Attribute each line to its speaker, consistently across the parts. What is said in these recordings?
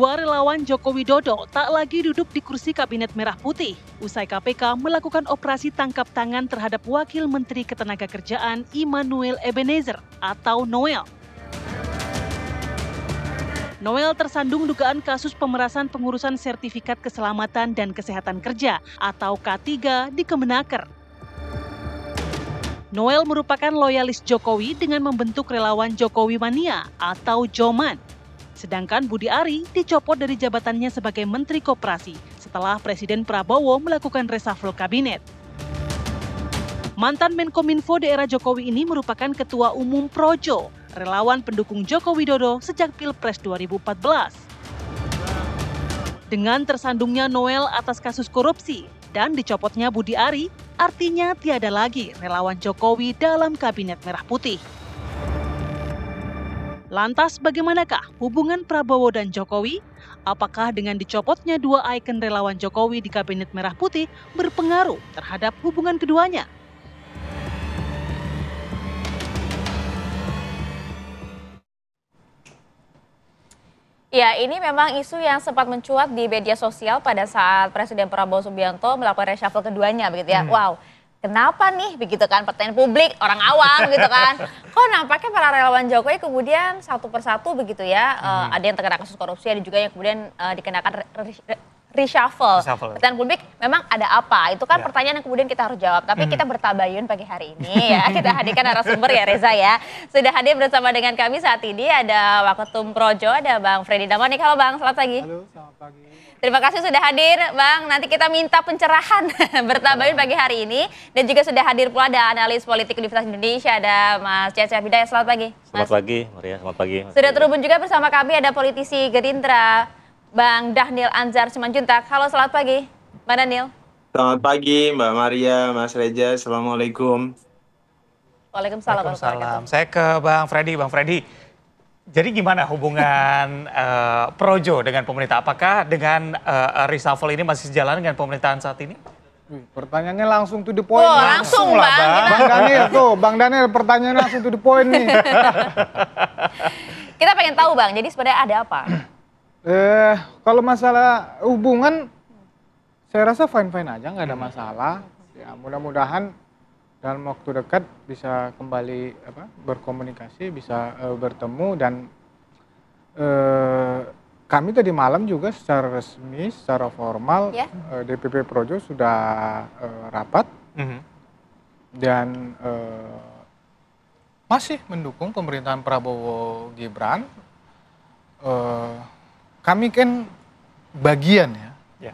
Speaker 1: Dua relawan Joko Widodo tak lagi duduk di kursi Kabinet Merah Putih. Usai KPK melakukan operasi tangkap tangan terhadap Wakil Menteri Ketenagakerjaan Immanuel Ebenezer atau Noel. Noel tersandung dugaan kasus pemerasan pengurusan sertifikat keselamatan dan kesehatan kerja atau K3 di Kemenaker. Noel merupakan loyalis Jokowi dengan membentuk relawan Jokowi Mania atau Joman. Sedangkan Budi Ari dicopot dari jabatannya sebagai Menteri Koperasi setelah Presiden Prabowo melakukan reshuffle kabinet. Mantan Menkominfo di era Jokowi ini merupakan Ketua Umum Projo, relawan pendukung Joko Widodo sejak Pilpres 2014. Dengan tersandungnya Noel atas kasus korupsi dan dicopotnya Budi Ari, artinya tiada lagi relawan Jokowi dalam Kabinet Merah Putih. Lantas bagaimanakah hubungan Prabowo dan Jokowi? Apakah dengan dicopotnya dua ikon relawan Jokowi di Kabinet Merah Putih berpengaruh terhadap hubungan keduanya?
Speaker 2: Ya, ini memang isu yang sempat mencuat di media sosial pada saat Presiden Prabowo Subianto melakukan reshuffle keduanya, begitu ya. Wow, kenapa nih, begitu kan, pertanyaan publik, orang awam gitu kan. Kok nampaknya para relawan Jokowi kemudian satu persatu begitu ya, ada yang terkena kasus korupsi, ada juga yang kemudian dikenakan reshuffle. Pertanyaan publik memang ada apa? Itu kan pertanyaan yang kemudian kita harus jawab. Tapi kita bertabayun pagi hari ini ya. Kita hadirkan narasumber ya Reza ya. Sudah hadir bersama dengan kami saat ini ada Waketum Projo, ada Bang Freddy Damanik. Halo Bang, selamat pagi.
Speaker 3: Halo, selamat pagi.
Speaker 2: Terima kasih sudah hadir Bang. Nanti kita minta pencerahan bertabayun pagi hari ini. Dan juga sudah hadir pula ada analis politik Universitas Indonesia, ada Mas Cecep Hidayat. Selamat pagi.
Speaker 4: Selamat pagi Maria, selamat pagi.
Speaker 2: Sudah terhubung juga bersama kami ada politisi Gerindra, Bang Dhanil Anzar Simanjuntak. Halo, selamat pagi, Bang Dhanil.
Speaker 3: Selamat pagi, Mbak Maria, Mas Reza. Assalamualaikum.
Speaker 2: Waalaikumsalam.
Speaker 5: Saya ke Bang Freddy. Bang Freddy, jadi gimana hubungan Projo dengan pemerintah? Apakah dengan reshuffle ini masih sejalan dengan pemerintahan saat ini?
Speaker 6: Pertanyaannya langsung to the point.
Speaker 2: Oh, langsung
Speaker 6: lah,
Speaker 2: Bang.
Speaker 6: Bang Dhanil tuh, Bang Dhanil pertanyaannya langsung to the point nih.
Speaker 2: Kita pengen tahu Bang, jadi sebenarnya ada apa?
Speaker 6: Kalau masalah hubungan, saya rasa fine-fine aja, nggak ada masalah. Ya, mudah-mudahan dalam waktu dekat bisa kembali berkomunikasi, bisa bertemu dan kami tadi malam juga secara resmi, secara formal DPP Projo sudah rapat dan masih mendukung pemerintahan Prabowo Gibran. Kami kan bagian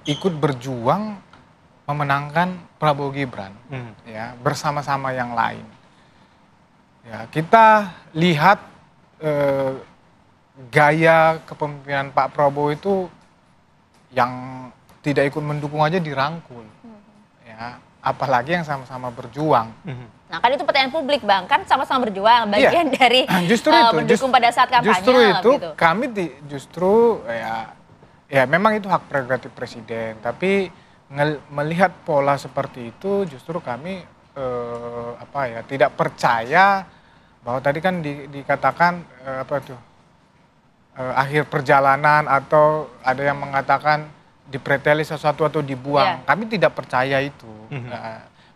Speaker 6: ikut berjuang memenangkan Prabowo Gibran ya bersama-sama yang lain. Ya, kita lihat gaya kepemimpinan Pak Prabowo itu yang tidak ikut mendukung aja dirangkul. Ya, apalagi yang sama-sama berjuang.
Speaker 2: Nah kan itu pertanyaan publik Bang, kan sama-sama berjuang, bagian dari mendukung pada saat kampanye.
Speaker 6: Justru itu
Speaker 2: gitu.
Speaker 6: Kami ya memang itu hak prerogatif presiden, tapi melihat pola seperti itu justru kami tidak percaya bahwa tadi kan dikatakan akhir perjalanan atau ada yang mengatakan dipreteli sesuatu atau dibuang. Kami tidak percaya itu.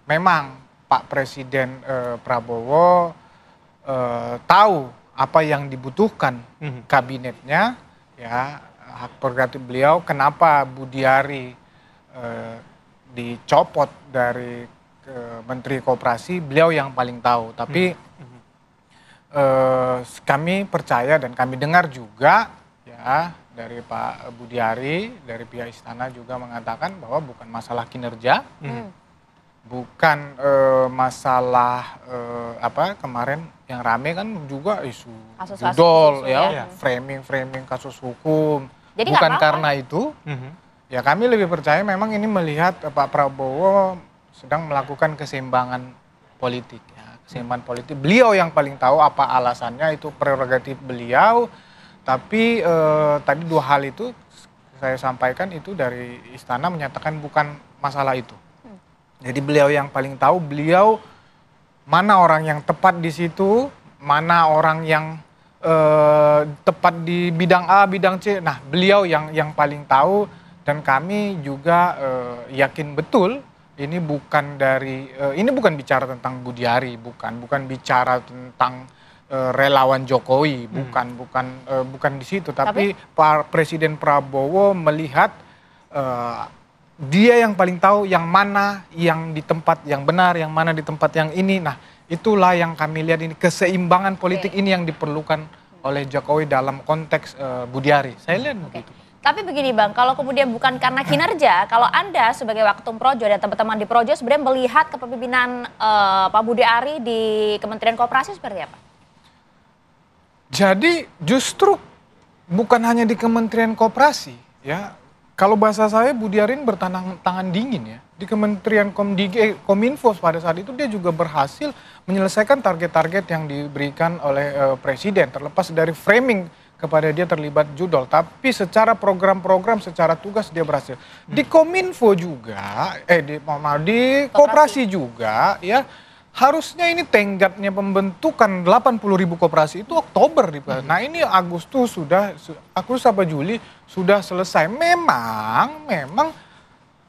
Speaker 6: Memang Pak Presiden Prabowo tahu apa yang dibutuhkan kabinetnya, ya hak prerogatif beliau. Kenapa Budi Ari dicopot dari Menteri Koperasi, beliau yang paling tahu. Tapi kami percaya dan kami dengar juga ya dari Pak Budi Ari, dari pihak istana juga mengatakan bahwa bukan masalah kinerja. Bukan masalah kemarin yang rame kan juga isu judol ya, framing kasus hukum. Jadi bukan karena itu. Ya kami lebih percaya memang ini melihat Pak Prabowo sedang melakukan keseimbangan politik ya, keseimbangan politik. Beliau yang paling tahu apa alasannya, itu prerogatif beliau. Tapi tadi dua hal itu saya sampaikan itu dari istana menyatakan bukan masalah itu. Jadi beliau yang paling tahu, beliau mana orang yang tepat di situ, mana orang yang tepat di bidang A, bidang C. Nah, beliau yang paling tahu, dan kami juga yakin betul ini bukan ini bukan bicara tentang Budiari, bukan bicara tentang relawan Jokowi, bukan di situ. Tapi Pak Presiden Prabowo melihat dia yang paling tahu yang mana yang di tempat yang benar, yang mana di tempat yang ini. Nah, itulah yang kami lihat ini, keseimbangan politik ini yang diperlukan oleh Jokowi dalam konteks Budiari. Saya lihat begitu.
Speaker 2: Tapi begini Bang, kalau kemudian bukan karena kinerja, kalau Anda sebagai Waketum Projo dan teman-teman di Projo sebenarnya melihat kepemimpinan Pak Budi Ari di Kementerian Koperasi seperti apa?
Speaker 6: Jadi justru bukan hanya di Kementerian Koperasi, ya. Kalau bahasa saya Budi Ari bertangan dingin ya. Di Kementerian Kominfo pada saat itu dia juga berhasil menyelesaikan target-target yang diberikan oleh Presiden, terlepas dari framing kepada dia terlibat judol, tapi secara program-program, secara tugas dia berhasil. Di Kominfo juga, di Koperasi juga, ya harusnya ini tenggatnya pembentukan 80.000 koperasi itu Oktober. Nah ini Agustus apa Juli sudah selesai. Memang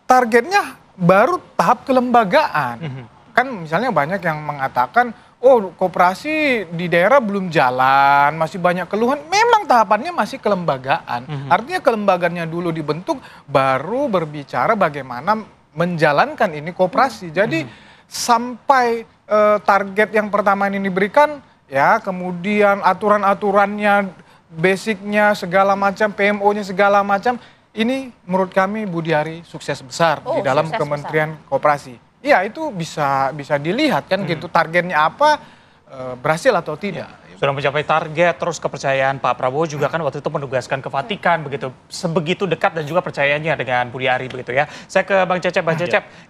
Speaker 6: targetnya baru tahap kelembagaan. Kan misalnya banyak yang mengatakan, oh koperasi di daerah belum jalan, masih banyak keluhan. Memang tahapannya masih kelembagaan. Artinya kelembagaannya dulu dibentuk, baru berbicara bagaimana menjalankan ini koperasi. Jadi sampai target yang pertama ini diberikan, ya kemudian aturan-aturannya, basicnya segala macam, PMO-nya segala macam, ini menurut kami Budi Ari sukses besar di dalam Kementerian Koperasi. Iya itu bisa dilihat kan gitu, targetnya apa, berhasil atau tidak.
Speaker 5: Sudah mencapai target, terus kepercayaan Pak Prabowo juga kan waktu itu menugaskan ke Vatikan begitu, sebegitu dekat dan juga percayanya dengan Budi Ari begitu ya. Saya ke Bang Cecep,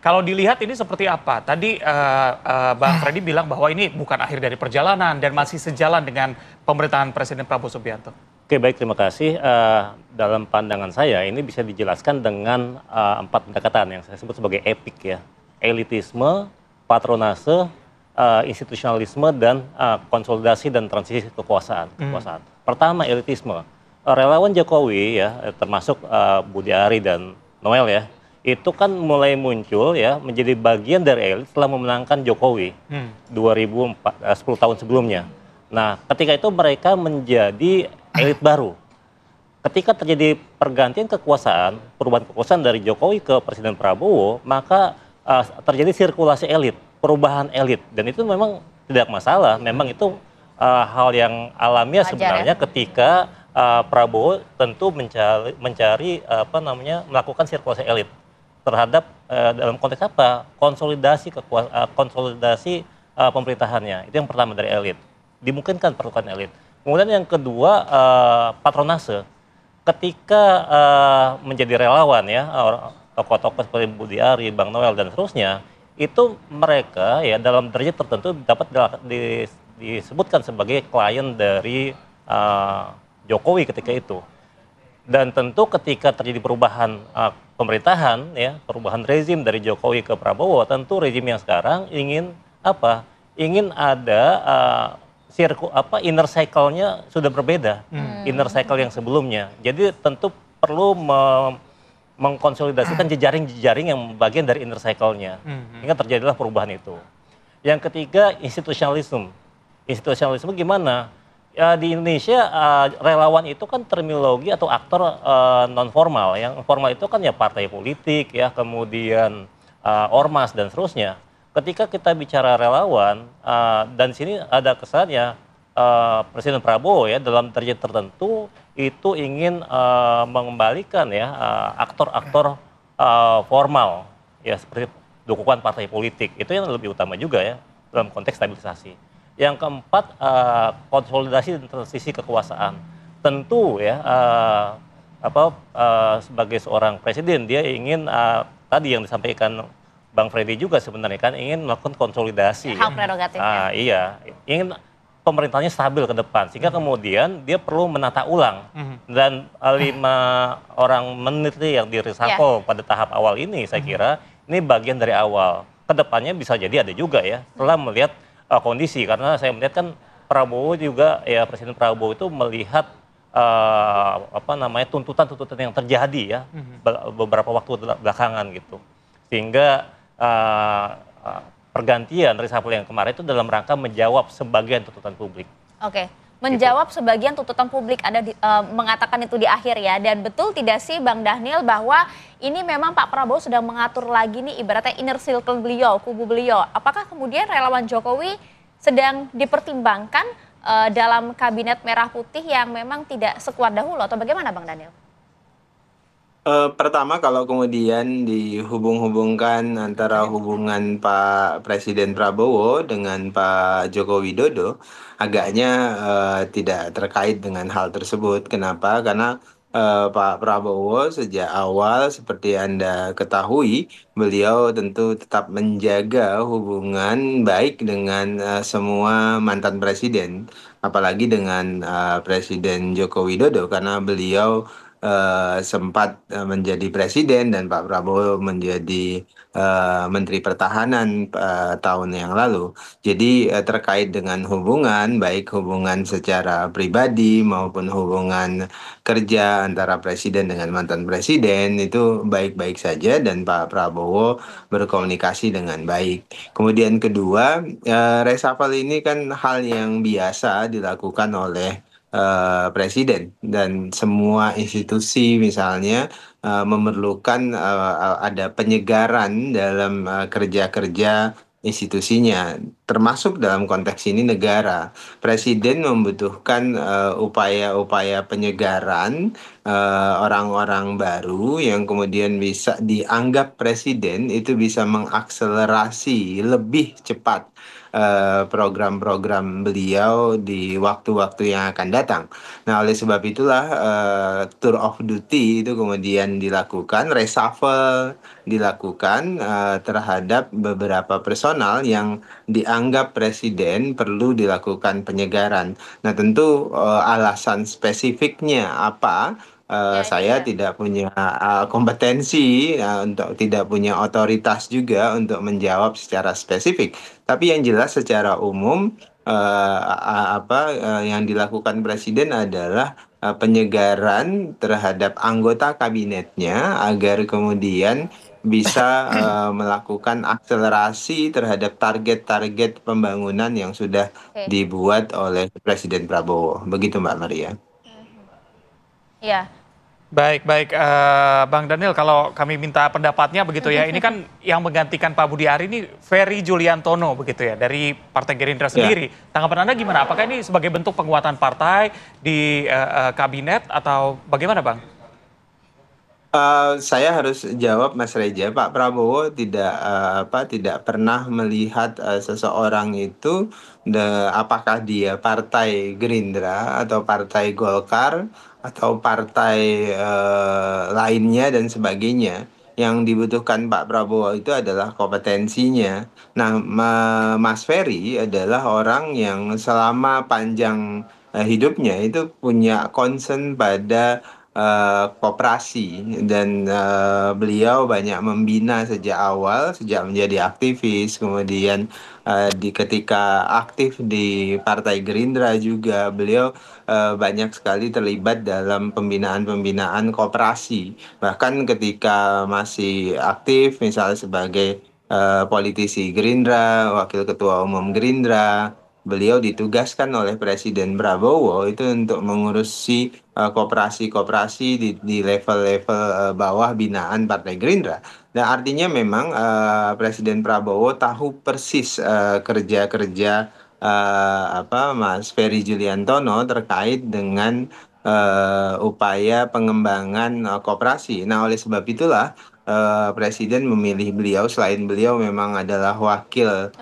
Speaker 5: kalau dilihat ini seperti apa? Tadi Bang Freddy bilang bahwa ini bukan akhir dari perjalanan dan masih sejalan dengan pemerintahan Presiden Prabowo Subianto.
Speaker 4: Oke baik, terima kasih. Dalam pandangan saya ini bisa dijelaskan dengan 4 pendekatan yang saya sebut sebagai epik ya. Elitisme, patronase, institusionalisme, dan konsolidasi dan transisi kekuasaan. Pertama elitisme. Relawan Jokowi ya, termasuk Budi Ari dan Noel ya, itu kan mulai muncul ya menjadi bagian dari elit setelah memenangkan Jokowi 10 tahun sebelumnya. Nah, ketika itu mereka menjadi elit baru. Ketika terjadi pergantian kekuasaan, perubahan kekuasaan dari Jokowi ke Presiden Prabowo, maka terjadi sirkulasi elit, perubahan elit, dan itu memang tidak masalah. Memang itu hal yang alamiah sebenarnya ketika Prabowo tentu mencari melakukan sirkulasi elit terhadap dalam konteks apa? Konsolidasi pemerintahannya. Itu yang pertama dari elit. Dimungkinkan perlukan elit. Kemudian yang kedua patronase. Ketika menjadi relawan ya, tokoh-tokoh seperti Budi Ari, Bang Noel dan seterusnya, itu mereka ya dalam derajat tertentu dapat disebutkan sebagai klien dari Jokowi ketika itu. Dan tentu ketika terjadi perubahan pemerintahan ya, perubahan rezim dari Jokowi ke Prabowo, tentu rezim yang sekarang ingin apa? Ingin ada inner cycle-nya sudah berbeda. Inner cycle yang sebelumnya. Jadi tentu perlu mengkonsolidasikan jejaring-jejaring yang bagian dari inner cycle-nya. Hingga terjadilah perubahan itu. Yang ketiga, institusionalisme. Institusionalisme gimana? Ya, di Indonesia relawan itu kan terminologi atau aktor non formal. Yang formal itu kan ya partai politik ya, kemudian ormas dan seterusnya. Ketika kita bicara relawan dan sini ada kesannya Presiden Prabowo ya dalam derajat tertentu itu ingin mengembalikan ya aktor-aktor formal ya seperti dukungan partai politik, itu yang lebih utama juga ya dalam konteks stabilisasi. Yang keempat konsolidasi dan transisi kekuasaan. Tentu ya sebagai seorang presiden dia ingin tadi yang disampaikan Bang Freddy juga sebenarnya kan ingin melakukan konsolidasi.
Speaker 2: Hak prerogatifnya.
Speaker 4: Iya, ingin pemerintahnya stabil ke depan sehingga kemudian dia perlu menata ulang dan 5 orang menteri yang di reshuffle pada tahap awal ini saya kira ini bagian dari awal. Kedepannya bisa jadi ada juga ya setelah melihat kondisi, karena saya melihat kan Prabowo juga ya Presiden Prabowo itu melihat tuntutan-tuntutan yang terjadi ya beberapa waktu belakangan gitu, sehingga pergantian reshuffle yang kemarin itu dalam rangka menjawab sebagian tuntutan publik.
Speaker 2: Oke, menjawab sebagian tuntutan publik mengatakan itu di akhir ya. Dan betul tidak sih Bang Dhanil bahwa ini memang Pak Prabowo sedang mengatur lagi nih ibaratnya inner circle beliau, kubu beliau. Apakah kemudian relawan Jokowi sedang dipertimbangkan dalam kabinet merah putih yang memang tidak sekuat dahulu atau bagaimana Bang Dhanil?
Speaker 3: Pertama, kalau kemudian dihubung-hubungkan antara hubungan Pak Presiden Prabowo dengan Pak Joko Widodo, agaknya tidak terkait dengan hal tersebut. Kenapa? Karena Pak Prabowo sejak awal, seperti Anda ketahui, beliau tentu tetap menjaga hubungan baik dengan semua mantan presiden, apalagi dengan Presiden Joko Widodo, karena beliau sempat menjadi presiden dan Pak Prabowo menjadi Menteri Pertahanan tahun yang lalu. Jadi terkait dengan hubungan, baik hubungan secara pribadi maupun hubungan kerja antara presiden dengan mantan presiden, itu baik-baik saja dan Pak Prabowo berkomunikasi dengan baik. Kemudian kedua, reshuffle ini kan hal yang biasa dilakukan oleh presiden dan semua institusi misalnya memerlukan ada penyegaran dalam kerja-kerja institusinya, termasuk dalam konteks ini negara. Presiden membutuhkan upaya-upaya penyegaran orang-orang baru yang kemudian bisa dianggap presiden itu bisa mengakselerasi lebih cepat program-program beliau di waktu-waktu yang akan datang. Nah, oleh sebab itulah tour of duty itu kemudian dilakukan, reshuffle dilakukan terhadap beberapa personal yang dianggap presiden perlu dilakukan penyegaran. Nah, tentu alasan spesifiknya apa? Saya tidak punya kompetensi untuk tidak punya otoritas juga untuk menjawab secara spesifik. Tapi yang jelas secara umum yang dilakukan presiden adalah penyegaran terhadap anggota kabinetnya agar kemudian bisa melakukan akselerasi terhadap target-target pembangunan yang sudah dibuat oleh Presiden Prabowo. Begitu Mbak Maria.
Speaker 2: Iya.
Speaker 5: Baik, Bang Dhanil, kalau kami minta pendapatnya begitu ya, ini kan yang menggantikan Pak Budi Ari ini Ferry Juliantono begitu ya, dari Partai Gerindra sendiri. Tanggapan Anda gimana? Apakah ini sebagai bentuk penguatan partai di kabinet atau bagaimana Bang?
Speaker 3: Saya harus jawab Mas Reja, Pak Prabowo tidak pernah melihat seseorang itu apakah dia partai Gerindra atau partai Golkar atau partai lainnya dan sebagainya. Yang dibutuhkan Pak Prabowo itu adalah kompetensinya. Nah, Mas Ferry adalah orang yang selama panjang hidupnya itu punya concern pada koperasi dan beliau banyak membina sejak awal, sejak menjadi aktivis, kemudian ketika aktif di Partai Gerindra juga beliau banyak sekali terlibat dalam pembinaan-pembinaan koperasi. Bahkan ketika masih aktif misalnya sebagai politisi Gerindra, wakil ketua umum Gerindra, beliau ditugaskan oleh Presiden Prabowo itu untuk mengurusi koperasi-koperasi di level-level bawah binaan Partai Gerindra. Dan artinya memang Presiden Prabowo tahu persis kerja-kerja Mas Ferry Juliantono terkait dengan upaya pengembangan koperasi. Nah, oleh sebab itulah Presiden memilih beliau, selain beliau memang adalah wakil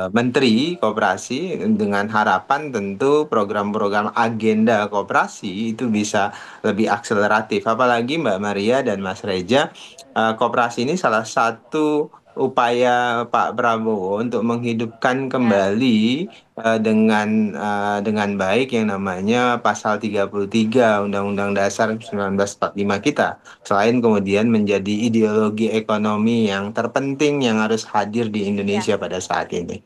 Speaker 3: Menteri Koperasi, dengan harapan tentu program-program agenda koperasi itu bisa lebih akseleratif. Apalagi Mbak Maria dan Mas Reja, koperasi ini salah satu upaya Pak Prabowo untuk menghidupkan kembali dengan baik yang namanya Pasal 33 Undang-Undang Dasar 1945 kita. Selain kemudian menjadi ideologi ekonomi yang terpenting yang harus hadir di Indonesia pada saat ini.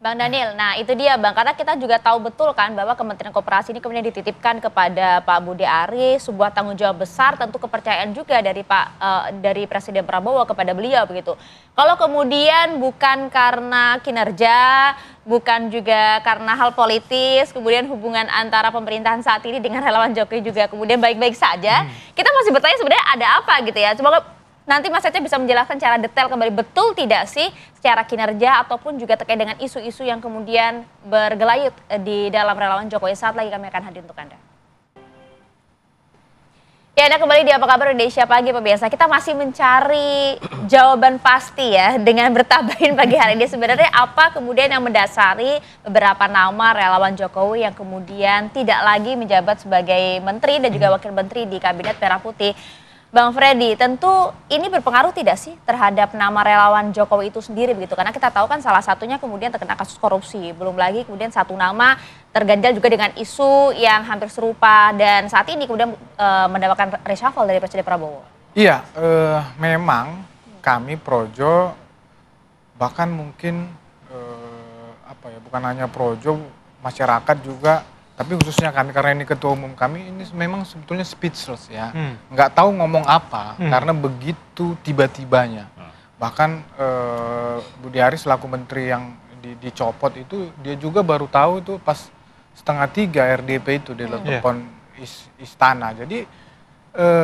Speaker 2: Bang Daniel, nah itu dia Bang, karena kita juga tahu betul kan bahwa Kementerian Koperasi ini kemudian dititipkan kepada Pak Budi Ari, sebuah tanggung jawab besar, tentu kepercayaan juga dari Presiden Prabowo kepada beliau begitu. Kalau kemudian bukan karena kinerja, bukan juga karena hal politis, kemudian hubungan antara pemerintahan saat ini dengan relawan Jokowi juga kemudian baik-baik saja, kita masih bertanya sebenarnya ada apa gitu ya. Semoga nanti Mas Cecep bisa menjelaskan secara detail kembali, betul tidak sih secara kinerja ataupun juga terkait dengan isu-isu yang kemudian bergelayut di dalam relawan Jokowi. Saat lagi kami akan hadir untuk Anda. Ya, Anda kembali di Apa Kabar Indonesia Pagi pemirsa. Kita masih mencari jawaban pasti ya dengan bertabahin pagi hari ini. Sebenarnya apa kemudian yang mendasari beberapa nama relawan Jokowi yang kemudian tidak lagi menjabat sebagai menteri dan juga wakil menteri di Kabinet Merah Putih. Bang Freddy, tentu ini berpengaruh tidak sih terhadap nama relawan Jokowi itu sendiri begitu? Karena kita tahu kan salah satunya kemudian terkena kasus korupsi. Belum lagi kemudian satu nama terganjal juga dengan isu yang hampir serupa dan saat ini kemudian mendapatkan reshuffle dari Presiden Prabowo. Iya,
Speaker 6: memang kami Projo bahkan mungkin bukan hanya Projo, masyarakat juga. Tapi khususnya kami, karena ini ketua umum kami, ini memang sebetulnya speechless ya. Nggak tahu ngomong apa, karena begitu tiba-tibanya. Bahkan Budi Ari selaku menteri yang dicopot itu, dia juga baru tahu itu pas 2:30 RDP itu di telepon istana. Jadi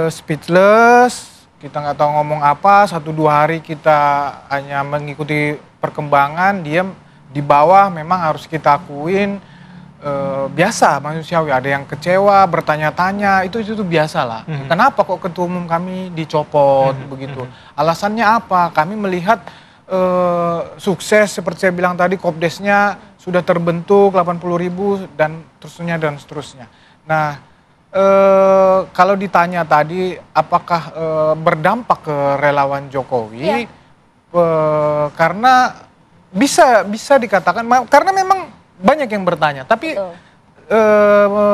Speaker 6: speechless, kita nggak tahu ngomong apa, 1-2 hari kita hanya mengikuti perkembangan, dia di bawah memang harus kita akuin, biasa manusiawi, ada yang kecewa, bertanya-tanya, itu biasa lah. Kenapa kok ketua umum kami dicopot begitu? Alasannya apa? Kami melihat sukses seperti saya bilang tadi, Kopdesnya sudah terbentuk 80.000 dan seterusnya. Nah, kalau ditanya tadi apakah berdampak ke relawan Jokowi, karena bisa dikatakan, karena memang banyak yang bertanya, tapi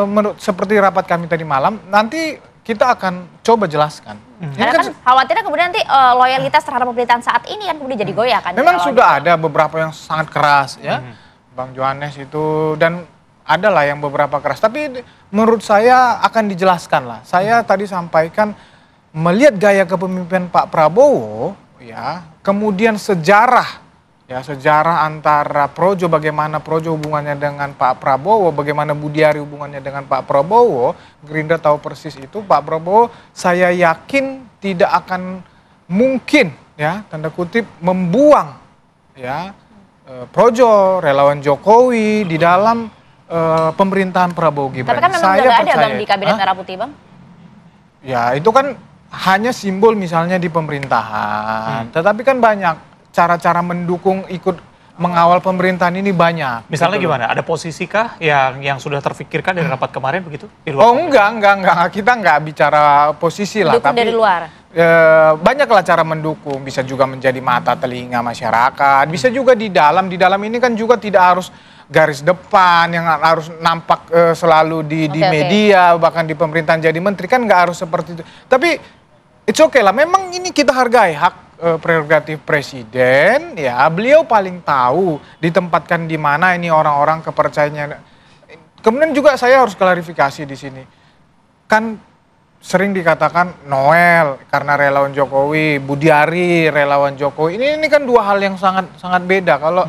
Speaker 6: menurut seperti rapat kami tadi malam, nanti kita akan coba jelaskan.
Speaker 2: Karena kan khawatirnya kemudian nanti loyalitas terhadap pemerintahan saat ini kan kemudian jadi goyah kan.
Speaker 6: Memang sudah ada beberapa yang sangat keras ya, Bang Johannes itu, dan ada lah yang beberapa keras. Tapi menurut saya akan dijelaskan lah. Saya tadi sampaikan melihat gaya kepemimpinan Pak Prabowo, ya, kemudian sejarah antara Projo, bagaimana Projo hubungannya dengan Pak Prabowo, bagaimana Budi Ari hubungannya dengan Pak Prabowo, Gerindra tahu persis itu. Pak Prabowo saya yakin tidak akan mungkin ya, tanda kutip, membuang ya Projo, relawan Jokowi di dalam pemerintahan Prabowo Gibran.
Speaker 2: Tapi kan memang nggak ada Bang di Kabinet Merah Putih Bang?
Speaker 6: Ya itu kan hanya simbol misalnya di pemerintahan, tetapi kan banyak cara-cara mendukung, ikut mengawal pemerintahan ini banyak.
Speaker 5: Misalnya gitu. Gimana? Ada posisikah yang sudah terfikirkan dari rapat kemarin begitu? Di luar
Speaker 6: enggak. Kita enggak bicara posisi lah.
Speaker 2: Dukung dari luar?
Speaker 6: Banyaklah cara mendukung. Bisa juga menjadi mata telinga masyarakat. Bisa juga di dalam. Di dalam ini kan juga tidak harus garis depan yang harus nampak selalu di media. Bahkan di pemerintahan jadi menteri kan enggak harus seperti itu. Tapi it's okay lah. Memang ini kita hargai hak prerogatif presiden, ya beliau paling tahu ditempatkan di mana ini orang-orang kepercayaannya. Kemudian juga saya harus klarifikasi di sini, kan sering dikatakan Noel karena relawan Jokowi, Budi Ari relawan Jokowi. Ini kan dua hal yang sangat beda. Kalau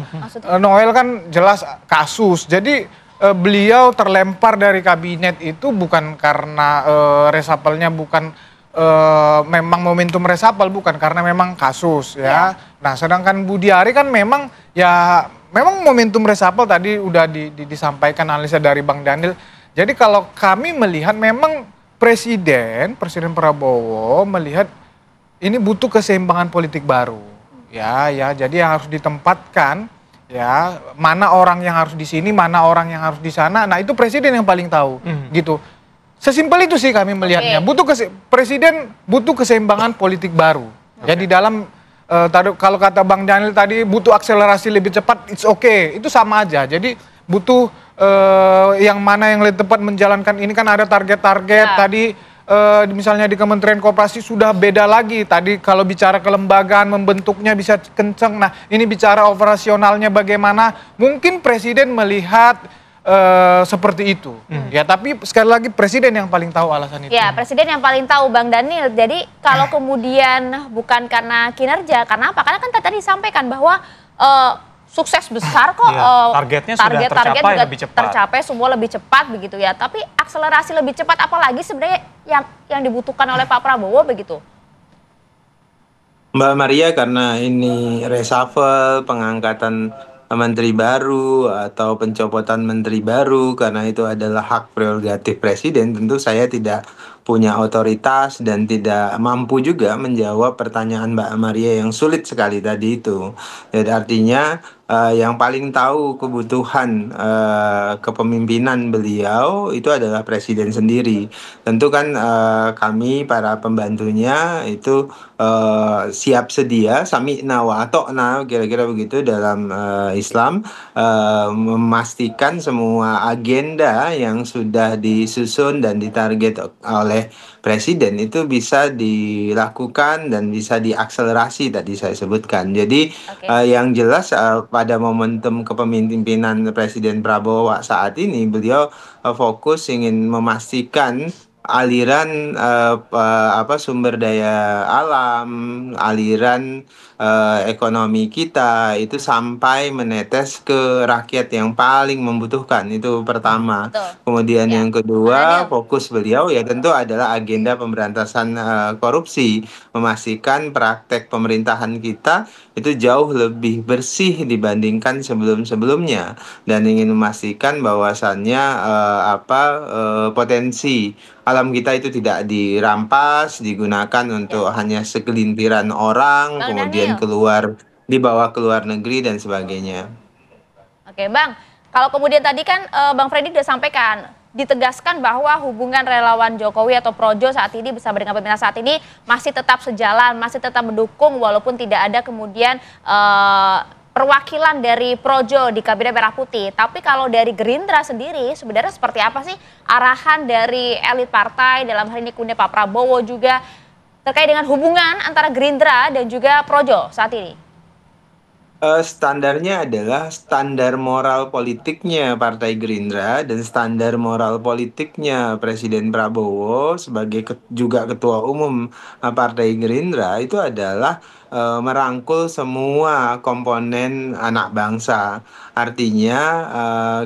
Speaker 6: Noel kan jelas kasus, jadi beliau terlempar dari kabinet itu bukan karena reshuffle-nya bukan memang momentum reshuffle, bukan karena memang kasus ya. Nah, sedangkan Budi Ari kan memang momentum reshuffle tadi udah disampaikan analisa dari Bang Daniel. Jadi kalau kami melihat memang Presiden Prabowo melihat ini butuh keseimbangan politik baru. Ya, jadi yang harus ditempatkan ya, mana orang yang harus di sini, mana orang yang harus di sana. Nah, itu presiden yang paling tahu gitu. Sesimpel itu sih kami melihatnya. Presiden butuh keseimbangan politik baru. Jadi dalam kalau kata Bang Daniel tadi butuh akselerasi lebih cepat, it's okay. Itu sama aja. Jadi butuh yang mana yang lebih tepat menjalankan ini, kan ada target-target tadi misalnya di Kementerian Koperasi sudah beda lagi. Tadi kalau bicara kelembagaan membentuknya bisa kenceng. Nah ini bicara operasionalnya bagaimana, mungkin Presiden melihat seperti itu. Ya tapi sekali lagi Presiden yang paling tahu alasan itu.
Speaker 2: Ya, Presiden yang paling tahu, Bang Daniel. Jadi kalau kemudian bukan karena kinerja, karena apa? Karena kan tadi disampaikan bahwa sukses besar kok.
Speaker 5: Targetnya sudah tercapai
Speaker 2: juga
Speaker 5: lebih cepat.
Speaker 2: tercapai semua lebih cepat begitu ya. Tapi akselerasi lebih cepat apalagi sebenarnya yang dibutuhkan oleh Pak Prabowo begitu.
Speaker 3: Mbak Maria, karena ini reshuffle, pengangkatan menteri baru atau pencopotan menteri baru, karena itu adalah hak prerogatif presiden, tentu saya tidak punya otoritas dan tidak mampu juga menjawab pertanyaan Mbak Maria yang sulit sekali tadi itu. Jadi artinya yang paling tahu kebutuhan kepemimpinan beliau itu adalah presiden sendiri. Tentu kan kami para pembantunya itu siap sedia, sami'na wa ata'na, kira-kira begitu dalam Islam, memastikan semua agenda yang sudah disusun dan ditarget oleh presiden itu bisa dilakukan dan bisa diakselerasi tadi saya sebutkan. Jadi yang jelas pada momentum kepemimpinan Presiden Prabowo saat ini, beliau fokus ingin memastikan aliran sumber daya alam, aliran ekonomi kita itu sampai menetes ke rakyat yang paling membutuhkan. Itu pertama.
Speaker 2: Betul.
Speaker 3: Kemudian
Speaker 2: Ya.
Speaker 3: yang kedua, fokus beliau ya tentu adalah agenda pemberantasan korupsi, memastikan praktek pemerintahan kita itu jauh lebih bersih dibandingkan sebelum-sebelumnya, dan ingin memastikan bahwasannya potensi alam kita itu tidak dirampas, digunakan untuk hanya segelintiran orang,
Speaker 2: Bang
Speaker 3: kemudian dibawa ke luar negeri dan sebagainya.
Speaker 2: Oke, Bang. Kalau kemudian tadi kan Bang Freddy sudah sampaikan, ditegaskan bahwa hubungan relawan Jokowi atau Projo saat ini bersama dengan pemerintah saat ini masih tetap sejalan, masih tetap mendukung walaupun tidak ada kemudian perwakilan dari Projo di Kabinet Merah Putih. Tapi kalau dari Gerindra sendiri sebenarnya seperti apa sih arahan dari elit partai, dalam hal ini kemudian Pak Prabowo juga terkait dengan hubungan antara Gerindra dan juga Projo saat ini?
Speaker 3: Standarnya adalah standar moral politiknya Partai Gerindra dan standar moral politiknya Presiden Prabowo sebagai juga Ketua Umum Partai Gerindra itu adalah merangkul semua komponen anak bangsa. Artinya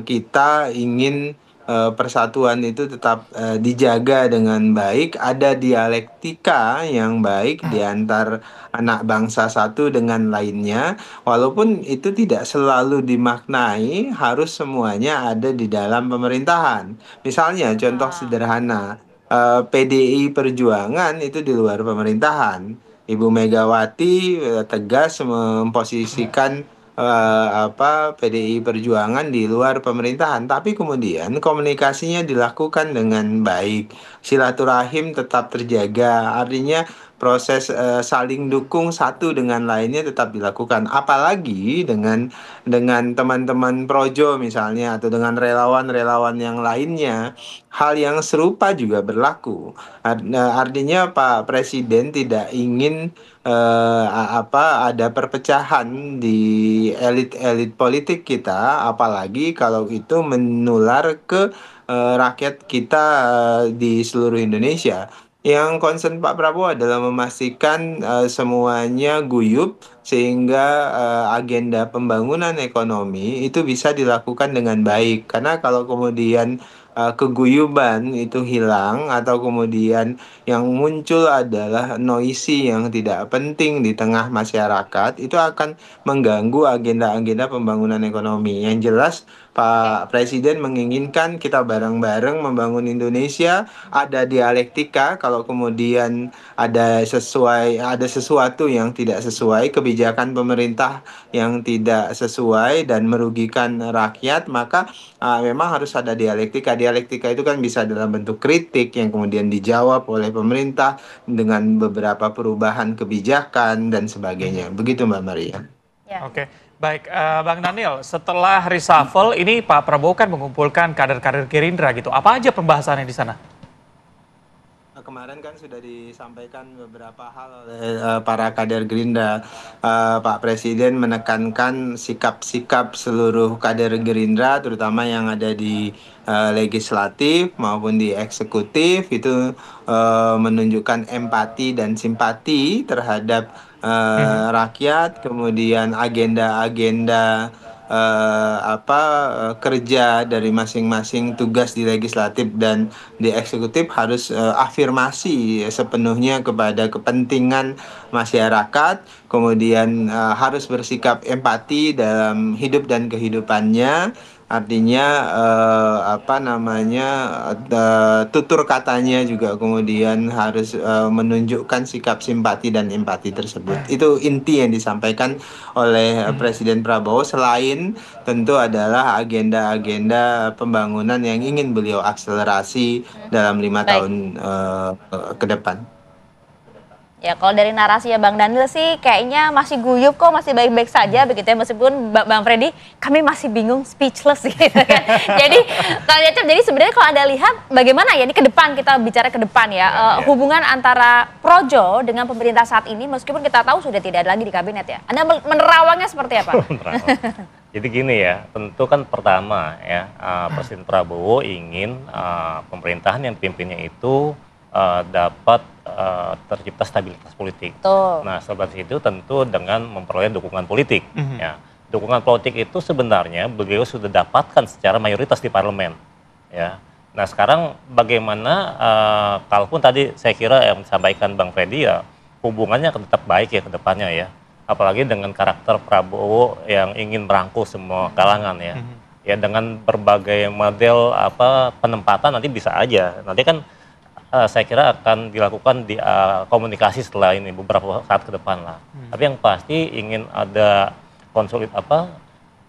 Speaker 3: kita ingin persatuan itu tetap dijaga dengan baik, ada dialektika yang baik di antar anak bangsa satu dengan lainnya, walaupun itu tidak selalu dimaknai harus semuanya ada di dalam pemerintahan. Misalnya contoh sederhana, PDI Perjuangan itu di luar pemerintahan. Ibu Megawati tegas memposisikan PDI Perjuangan di luar pemerintahan, tapi kemudian komunikasinya dilakukan dengan baik, silaturahim tetap terjaga, artinya proses saling dukung satu dengan lainnya tetap dilakukan, apalagi dengan teman-teman Projo misalnya atau dengan relawan-relawan yang lainnya. Hal yang serupa juga berlaku. Artinya Pak Presiden tidak ingin ada perpecahan di elit-elit politik kita, apalagi kalau itu menular ke rakyat kita di seluruh Indonesia. Yang concern Pak Prabowo adalah memastikan semuanya guyup sehingga agenda pembangunan ekonomi itu bisa dilakukan dengan baik. Karena kalau kemudian keguyuban itu hilang atau kemudian yang muncul adalah noisy yang tidak penting di tengah masyarakat, itu akan mengganggu agenda-agenda pembangunan ekonomi. Yang jelas Pak Presiden menginginkan kita bareng-bareng membangun Indonesia, ada dialektika. Kalau kemudian ada sesuatu yang tidak sesuai, kebijakan pemerintah yang tidak sesuai dan merugikan rakyat, maka memang harus ada dialektika. Dialektika itu kan bisa dalam bentuk kritik yang kemudian dijawab oleh pemerintah dengan beberapa perubahan kebijakan dan sebagainya. Begitu Mbak Maria.
Speaker 2: Ya.
Speaker 5: Oke. Baik, Bang Daniel, setelah reshuffle ini Pak Prabowo kan mengumpulkan kader-kader Gerindra gitu. Apa aja pembahasannya di sana?
Speaker 3: kemarin kan sudah disampaikan beberapa hal oleh para kader Gerindra. Pak Presiden menekankan sikap-sikap seluruh kader Gerindra, terutama yang ada di legislatif maupun di eksekutif, itu menunjukkan empati dan simpati terhadap rakyat, kemudian agenda-agenda kerja dari masing-masing tugas di legislatif dan di eksekutif harus afirmasi sepenuhnya kepada kepentingan masyarakat, kemudian harus bersikap empati dalam hidup dan kehidupannya. Artinya tutur katanya juga kemudian harus menunjukkan sikap simpati dan empati tersebut. Itu inti yang disampaikan oleh Presiden Prabowo, selain tentu adalah agenda-agenda pembangunan yang ingin beliau akselerasi dalam 5 tahun ke depan.
Speaker 2: Ya kalau dari narasi ya Bang Daniel sih kayaknya masih guyup kok, masih baik-baik saja begitu ya, meskipun Bang Freddy kami masih bingung, speechless gitu kan. Jadi kalau jadi sebenarnya kalau Anda lihat bagaimana ya ini ke depan, kita bicara ke depan ya, hubungan antara Projo dengan pemerintah saat ini meskipun kita tahu sudah tidak ada lagi di kabinet ya. Anda menerawangnya seperti apa?
Speaker 4: Jadi gini ya, tentu kan pertama ya Presiden Prabowo ingin pemerintahan yang dipimpinnya itu dapat tercipta stabilitas politik. Nah, stabilitas itu tentu dengan memperoleh dukungan politik. Ya, dukungan politik itu sebenarnya beliau sudah dapatkan secara mayoritas di parlemen. Ya, nah sekarang bagaimana? Kalaupun tadi saya kira yang disampaikan Bang Freddy ya hubungannya akan tetap baik ya ke depannya ya. Apalagi dengan karakter Prabowo yang ingin merangkul semua kalangan ya. Ya dengan berbagai model penempatan nanti bisa aja. Nanti kan saya kira akan dilakukan di komunikasi setelah ini beberapa saat ke depan lah. Tapi yang pasti ingin ada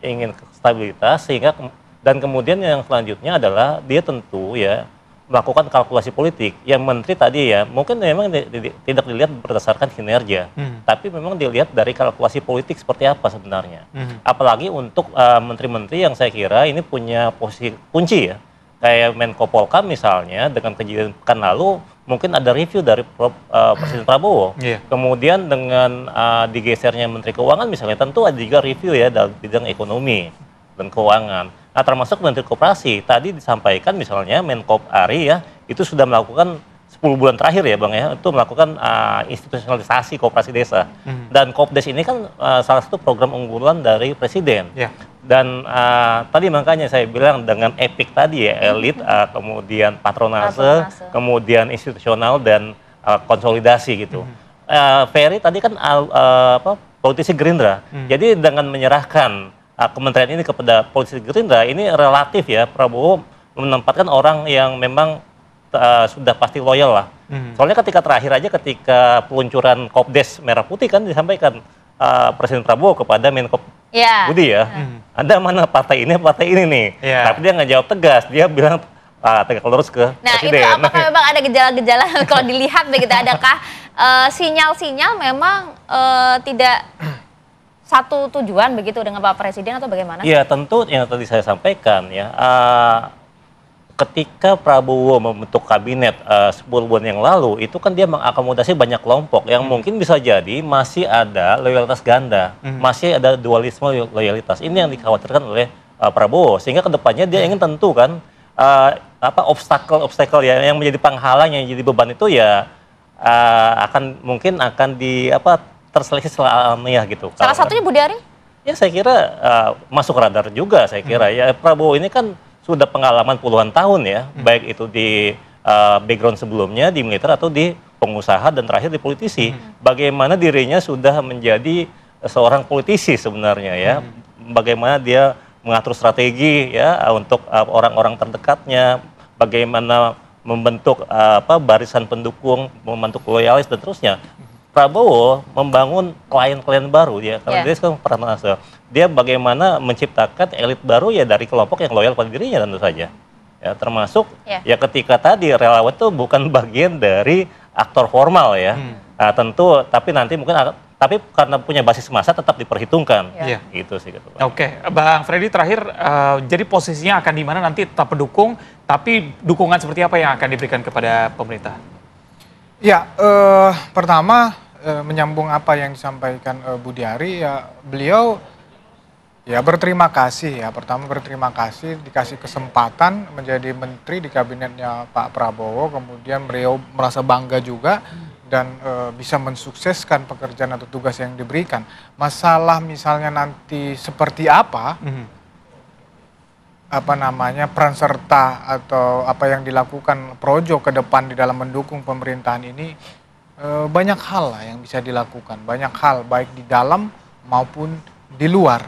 Speaker 4: ingin stabilitas sehingga dan kemudian yang selanjutnya adalah dia tentu ya melakukan kalkulasi politik. Yang menteri tadi ya mungkin memang tidak dilihat berdasarkan kinerja, tapi memang dilihat dari kalkulasi politik seperti apa sebenarnya. Apalagi untuk menteri-menteri yang saya kira ini punya posisi kunci ya. Kayak Menko Polkam misalnya, dengan kejadian pekan lalu, mungkin ada review dari Presiden Prabowo. Kemudian dengan digesernya Menteri Keuangan misalnya, tentu ada juga review ya dalam bidang ekonomi dan keuangan. Nah termasuk Menteri Koperasi, tadi disampaikan misalnya Menko Ari ya, itu sudah melakukan 10 bulan terakhir ya Bang ya, itu melakukan institusionalisasi koperasi desa. Dan Kopdes ini kan salah satu program unggulan dari Presiden. Dan tadi makanya saya bilang dengan epic tadi ya, elit, kemudian patronase, kemudian institusional dan konsolidasi gitu. Ferry tadi kan politisi Gerindra. Jadi dengan menyerahkan kementerian ini kepada politisi Gerindra, ini relatif ya Prabowo menempatkan orang yang memang sudah pasti loyal lah. Soalnya ketika ketika peluncuran Kopdes Merah Putih kan disampaikan Presiden Prabowo kepada Menko Budi ya, Anda mana partai ini nih. Tapi dia nggak jawab tegas, dia bilang tegak lurus ke Presiden.
Speaker 2: Itu apakah memang ada gejala-gejala kalau dilihat begitu, adakah sinyal-sinyal memang tidak satu tujuan begitu dengan Pak Presiden atau bagaimana? Ya
Speaker 4: tentu yang tadi saya sampaikan ya, ketika Prabowo membentuk kabinet 10 bulan yang lalu, itu kan dia mengakomodasi banyak kelompok yang mungkin bisa jadi masih ada loyalitas ganda, masih ada dualisme loyalitas. Ini yang dikhawatirkan oleh Prabowo, sehingga kedepannya dia ingin tentu kan obstacle ya yang menjadi penghalang, yang jadi beban itu ya akan terseleksi secara alamiah gitu.
Speaker 2: Salah satunya Budi Ari?
Speaker 4: Ya saya kira masuk radar juga saya kira ya. Prabowo ini kan sudah pengalaman puluhan tahun ya, baik itu di background sebelumnya di militer atau di pengusaha dan terakhir di politisi. Bagaimana dirinya sudah menjadi seorang politisi sebenarnya ya. Bagaimana dia mengatur strategi ya untuk orang-orang terdekatnya, bagaimana membentuk barisan pendukung, membentuk loyalis dan terusnya. Prabowo membangun klien-klien baru ya, karena dia sekarang patronase. Dia bagaimana menciptakan elit baru ya dari kelompok yang loyal pada dirinya tentu saja. Ya termasuk ya ketika tadi relawan itu bukan bagian dari aktor formal ya. Tentu tapi nanti mungkin tapi karena punya basis massa tetap diperhitungkan. Gitu sih gitu.
Speaker 5: Oke, Bang Freddy terakhir jadi posisinya akan di mana nanti tetap pendukung, tapi dukungan seperti apa yang akan diberikan kepada pemerintah?
Speaker 6: Ya, pertama menyambung apa yang disampaikan Budi Ari, ya beliau ya berterima kasih ya. Pertama berterima kasih dikasih kesempatan menjadi menteri di kabinetnya Pak Prabowo, kemudian beliau merasa bangga juga dan bisa mensukseskan pekerjaan atau tugas yang diberikan. Masalah misalnya nanti seperti apa, peran serta atau apa yang dilakukan Projo ke depan di dalam mendukung pemerintahan ini, banyak hal lah yang bisa dilakukan, banyak hal baik di dalam maupun di luar.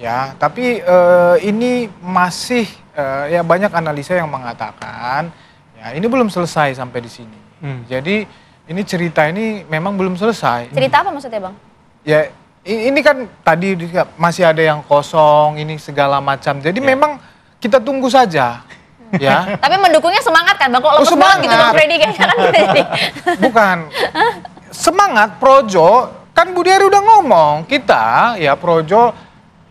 Speaker 6: Ya, tapi ini masih ya banyak analisa yang mengatakan ya ini belum selesai sampai di sini. Jadi ini cerita ini memang belum selesai.
Speaker 2: Cerita apa maksudnya, Bang?
Speaker 6: Ya ini kan tadi masih ada yang kosong, ini segala macam. Jadi memang kita tunggu saja. Ya.
Speaker 2: Tapi mendukungnya semangat kan, Bang? Kok lemes banget gitu Bang Freddy kayaknya kan gitu jadi.
Speaker 6: Bukan. Semangat Projo, kan Budi Ari udah ngomong, kita ya Projo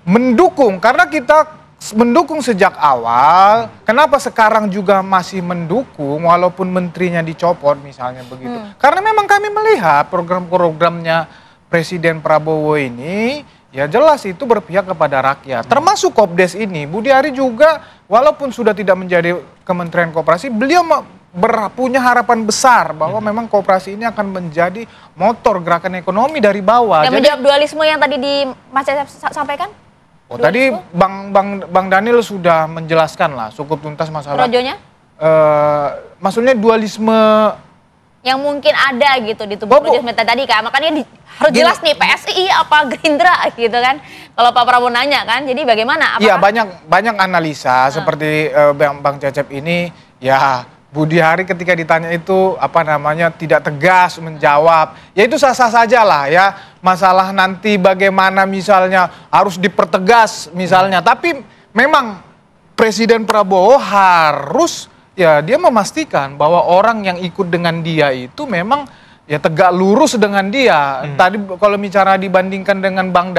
Speaker 6: mendukung karena kita mendukung sejak awal. Kenapa sekarang juga masih mendukung walaupun menterinya dicopot misalnya begitu? Karena memang kami melihat program-programnya Presiden Prabowo ini ya jelas itu berpihak kepada rakyat. Termasuk Kopdes ini, Budi Ari juga walaupun sudah tidak menjadi Kementerian Koperasi, beliau punya harapan besar bahwa memang koperasi ini akan menjadi motor gerakan ekonomi dari bawah.
Speaker 2: Yang menjawab dualisme yang tadi Mas Cecep sampaikan?
Speaker 6: Oh, tadi Bang Daniel sudah menjelaskan lah cukup tuntas masalah.
Speaker 2: Projonya?
Speaker 6: Maksudnya dualisme
Speaker 2: yang mungkin ada gitu di tubuh Projo tadi kan, makanya harus jelas nih PSI apa Gerindra gitu kan. Kalau Pak Prabowo nanya kan, jadi bagaimana?
Speaker 6: Iya banyak analisa seperti Bang Cecep ini ya. Budi Ari ketika ditanya itu tidak tegas menjawab, ya itu sah-sah saja lah ya. Masalah nanti bagaimana misalnya harus dipertegas misalnya, tapi memang Presiden Prabowo harus ya dia memastikan bahwa orang yang ikut dengan dia itu memang ya tegak lurus dengan dia. Tadi kalau bicara dibandingkan dengan Bang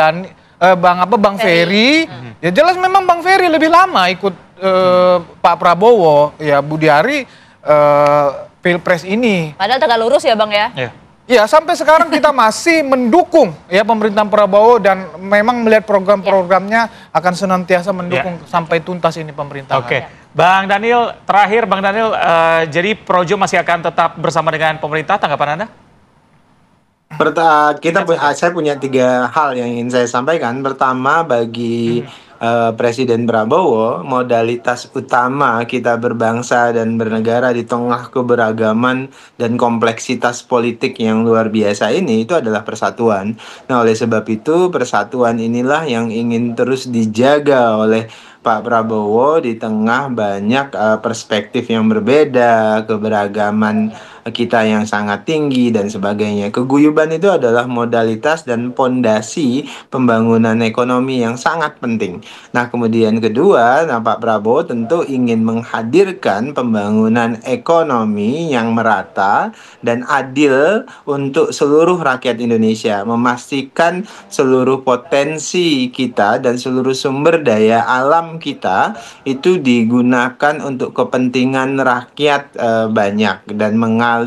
Speaker 6: Ferry, ya jelas memang Bang Ferry lebih lama ikut Pak Prabowo, ya Budi Ari Pilpres ini.
Speaker 2: Padahal tegak lurus ya Bang ya?
Speaker 6: Iya, sampai sekarang kita masih mendukung ya pemerintahan Prabowo dan memang melihat program-programnya akan senantiasa mendukung sampai tuntas ini pemerintahan.
Speaker 5: Oke. Bang Daniel, terakhir Bang Daniel, jadi Projo masih akan tetap bersama dengan pemerintah, tanggapan Anda?
Speaker 3: Saya punya 3 hal yang ingin saya sampaikan. Pertama, bagi Presiden Prabowo, modalitas utama kita berbangsa dan bernegara di tengah keberagaman dan kompleksitas politik yang luar biasa ini itu adalah persatuan. Nah, oleh sebab itu persatuan inilah yang ingin terus dijaga oleh Pak Prabowo di tengah banyak perspektif yang berbeda, keberagaman kita yang sangat tinggi dan sebagainya. Keguyuban itu adalah modalitas dan pondasi pembangunan ekonomi yang sangat penting. Nah, kemudian kedua, Pak Prabowo tentu ingin menghadirkan pembangunan ekonomi yang merata dan adil untuk seluruh rakyat Indonesia, memastikan seluruh potensi kita dan seluruh sumber daya alam kita itu digunakan untuk kepentingan rakyat banyak dan mengalir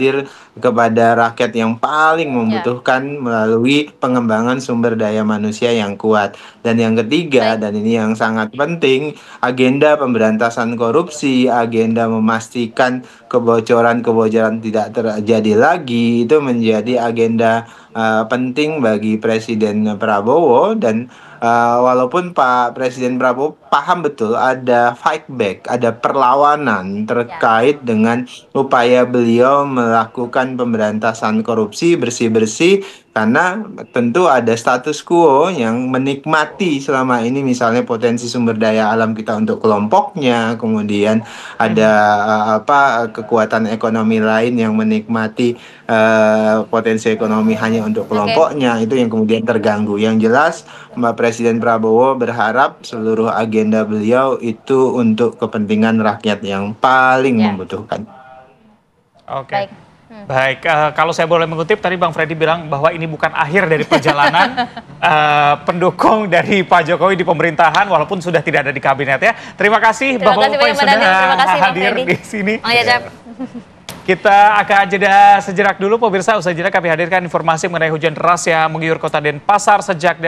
Speaker 3: kepada rakyat yang paling membutuhkan melalui pengembangan sumber daya manusia yang kuat. Dan yang ketiga, dan ini yang sangat penting, agenda pemberantasan korupsi, agenda memastikan kebocoran-kebocoran tidak terjadi lagi, itu menjadi agenda penting bagi Presiden Prabowo. Dan walaupun Pak Presiden Prabowo paham betul ada fight back, ada perlawanan terkait dengan upaya beliau melakukan pemberantasan korupsi bersih-bersih, karena tentu ada status quo yang menikmati selama ini misalnya potensi sumber daya alam kita untuk kelompoknya, kemudian ada kekuatan ekonomi lain yang menikmati potensi ekonomi hanya untuk kelompoknya, itu yang kemudian terganggu. Yang jelas Mbak Presiden Prabowo berharap seluruh agenda beliau itu untuk kepentingan rakyat yang paling membutuhkan.
Speaker 5: Oke. Baik, kalau saya boleh mengutip tadi Bang Freddy bilang bahwa ini bukan akhir dari perjalanan pendukung dari Pak Jokowi di pemerintahan walaupun sudah tidak ada di kabinet ya. Terima kasih Bapak-Bapak yang sudah hadir di sini. Kita akan jeda sejenak dulu pemirsa. Usai jeda kami hadirkan informasi mengenai hujan deras yang mengguyur kota Denpasar sejak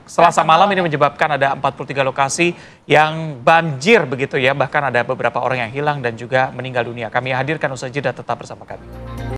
Speaker 5: Selasa malam ini menyebabkan ada 43 lokasi yang banjir begitu ya. Bahkan ada beberapa orang yang hilang dan juga meninggal dunia. Kami hadirkan usai jeda, tetap bersama kami.